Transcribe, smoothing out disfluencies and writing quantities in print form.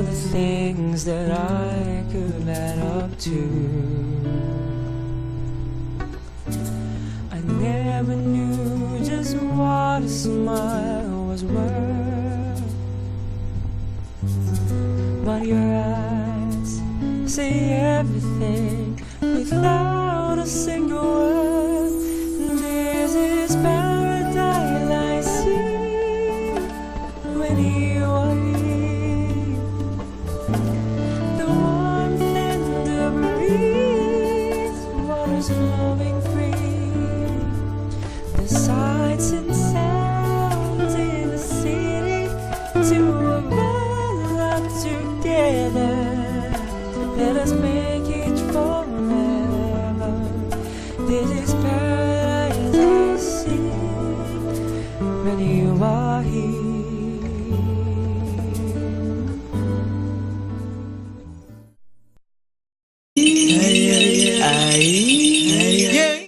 the things that I could add up to. I never knew just what a smile was worth, but your eyes say everything without a single word. This is paradise I see when you